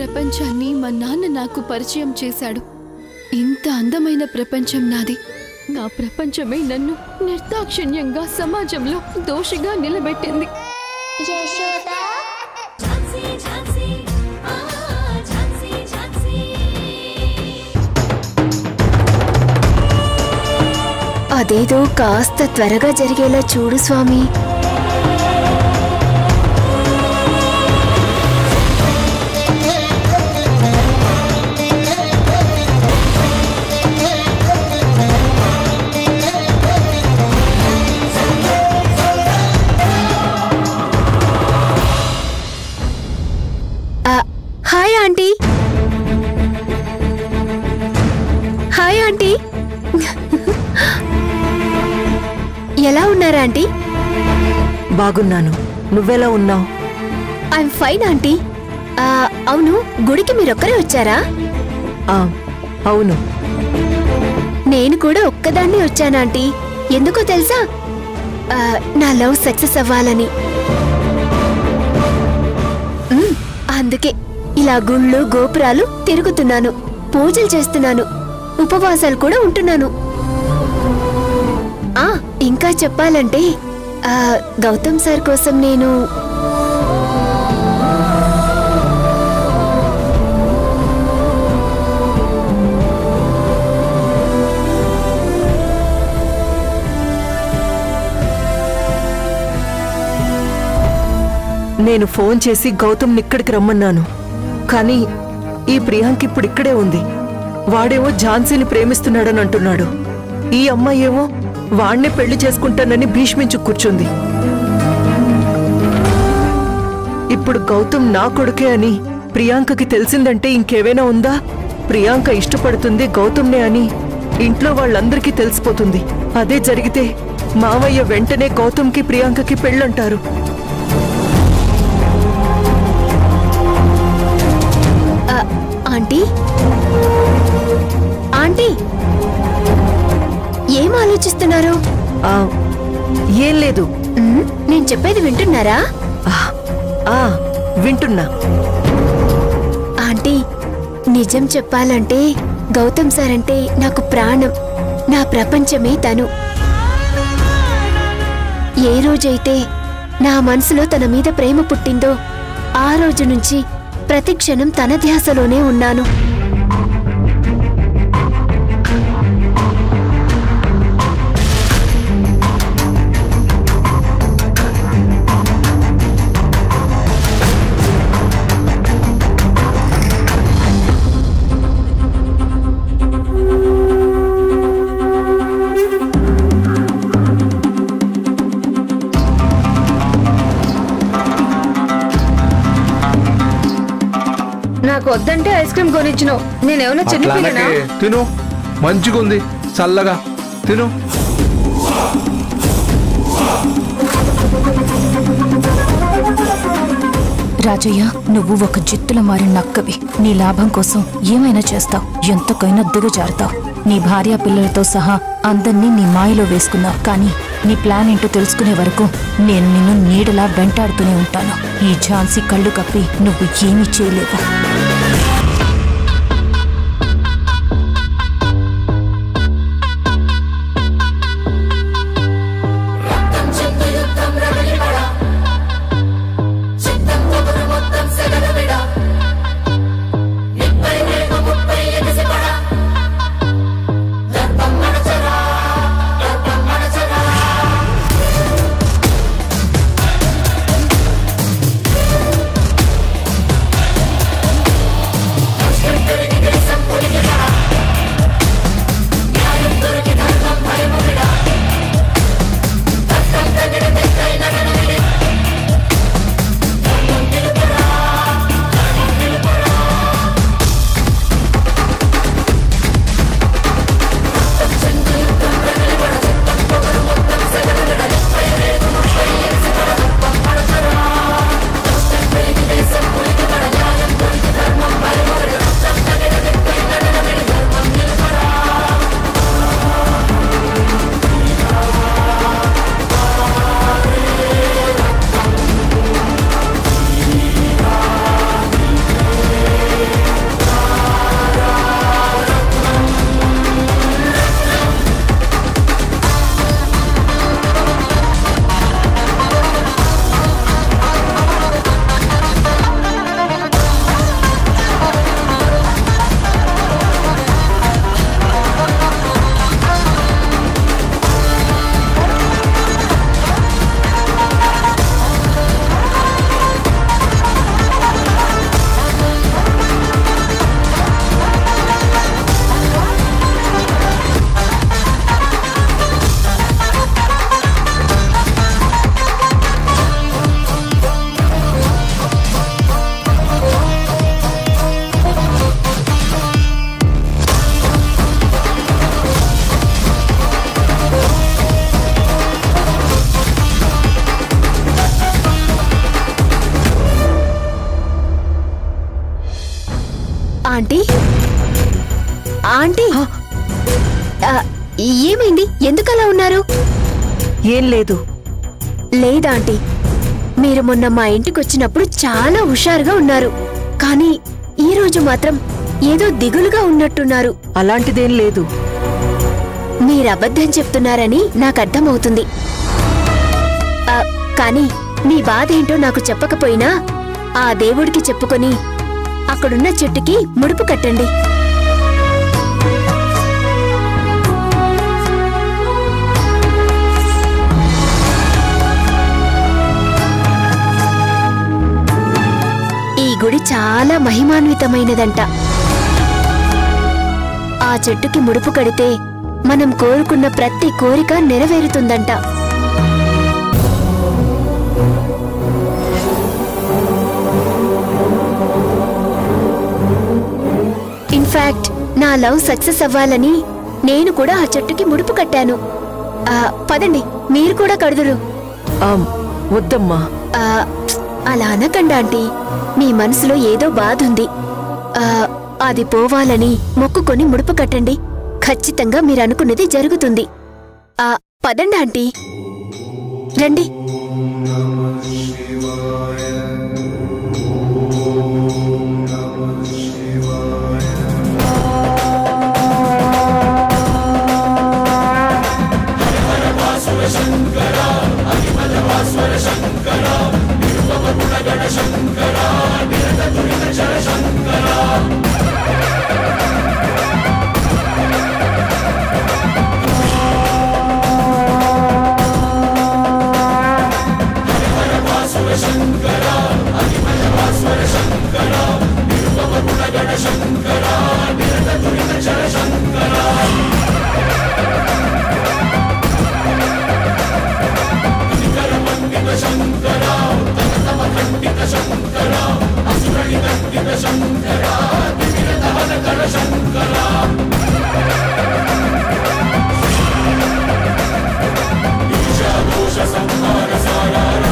ప్రపంచాన్ని మా నాన్న నాకు పరిచయం చేశాడు. ఇంత అందమైన ప్రపంచం నాది. నా ప్రపంచమే నన్ను నిర్దాక్షిణ్యంగా సమాజంలో దోషిగా నిలబెట్టింది. అదేదో కాస్త త్వరగా జరిగేలా చూడు స్వామి. Hi aunty. Hi aunty. ఎలా ఉన్నారా ఆంటీ? బాగున్నాను. నువ్వెలా ఉన్నావు? I'm fine aunty. అవును, గుడికి మీరొక్కరే వచ్చారా? అవును, నేను కూడా ఒక్కదాన్నే వచ్చాను ఆంటీ. ఎందుకో తెలుసా? నా లవ్ సక్సెస్ అవ్వాలని. అందుకే ఇలా గుళ్ళు గోపురాలు తిరుగుతున్నాను, పూజలు చేస్తున్నాను, ఉపవాసాలు కూడా ఉంటున్నాను. ఇంకా చెప్పాలంటే గౌతమ్ సార్ కోసం నేను ఫోన్ చేసి గౌతమ్ని ఇక్కడికి రమ్మన్నాను. కానీ ఈ ప్రియాంక ఇప్పుడు ఇక్కడే ఉంది. వాడేమో ఝాన్సీని ప్రేమిస్తున్నాడని అంటున్నాడు. ఈ అమ్మాయి ఏమో వాణ్ణే పెళ్లి చేసుకుంటానని భీష్మించు కూర్చుంది. ఇప్పుడు గౌతమ్ నా కొడుకే అని ప్రియాంకకి తెలిసిందంటే ఇంకేవైనా ఉందా? ప్రియాంక ఇష్టపడుతుంది గౌతమ్నే అని ఇంట్లో వాళ్ళందరికీ తెలిసిపోతుంది. అదే జరిగితే మావయ్య వెంటనే గౌతమ్కి ప్రియాంకకి పెళ్ళంటారు. ఆంటీ, ఆంటీ, ఏం ఆలోచిస్తున్నారు? ఏం లేదు. నేను చెప్పేది వింటున్నారా? వింటున్నా. ఆంటీ, నిజం చెప్పాలంటే గౌతమ్ సార్ అంటే నాకు ప్రాణం. నా ప్రపంచమే తను. ఏ రోజైతే నా మనసులో తన మీద ప్రేమ పుట్టిందో ఆ రోజు నుంచి ప్రతి క్షణం తన ధ్యాసలోనే ఉన్నాను. నాకు వద్దంటే ఐస్ క్రీమ్ కొనిచ్చినావు. నేనేమన్నా చిన్నపిల్లనా? తిను, మంచిగుంది, చల్లగా తిను. రాజయ్య, నువ్వు ఒక జిత్తుల మారిన నక్కవి. నీ లాభం కోసం ఏమైనా చేస్తావు, ఎంతకైనా దిగజారుతావు. నీ భార్య పిల్లలతో సహా అందర్నీ నీ మాయలో వేసుకున్నావు. కానీ నీ ప్లాన్ ఏంటో తెలుసుకునే వరకు నేను నిన్ను నీడలా వెంటాడుతూనే ఉంటాను. ఈ ఝాన్సీ కళ్ళు కప్పి నువ్వు ఏమీ చేయలేవు. ఆంటీ ఆంటీ ఆ, ఏమైంది? ఎందుకలా ఉన్నారు? ఏం లేదు. లేదా ఆంటీ, మీరు మొన్న మా ఇంటికొచ్చినప్పుడు చాలా హుషారుగా ఉన్నారు, కానీ ఈ రోజు మాత్రం ఏదో దిగులుగా ఉన్నట్టున్నారు. అలాంటిదేం లేదు. మీరు అబద్ధం చెప్తున్నారని నాకు అర్థమవుతుంది. కానీ మీ బాధ ఏంటో నాకు చెప్పకపోయినా ఆ దేవుడికి చెప్పుకొని అక్కడున్న చెట్టుకి ముడుపు కట్టండి. ఈ గుడి చాలా మహిమాన్వితమైనదంట. ఆ చెట్టుకి ముడుపు కడితే మనం కోరుకున్న ప్రతి కోరిక నెరవేరుతుందంట. ఇన్ఫాక్ట్ నా లవ్ సక్సెస్ అవ్వాలని నేను కూడా ఆ చెట్టుకి ముడుపు కట్టాను. పదండి, మీరు కూడా కడుదురు. వద్దమ్మా. అలా అనకండి ఆంటీ, మీ మనసులో ఏదో బాధ ఉంది. అది పోవాలని మొక్కుకొని ముడుపు కట్టండి. ఖచ్చితంగా మీరు అనుకున్నది జరుగుతుంది. పదండి ఆంటీ, రండి. సంహార సార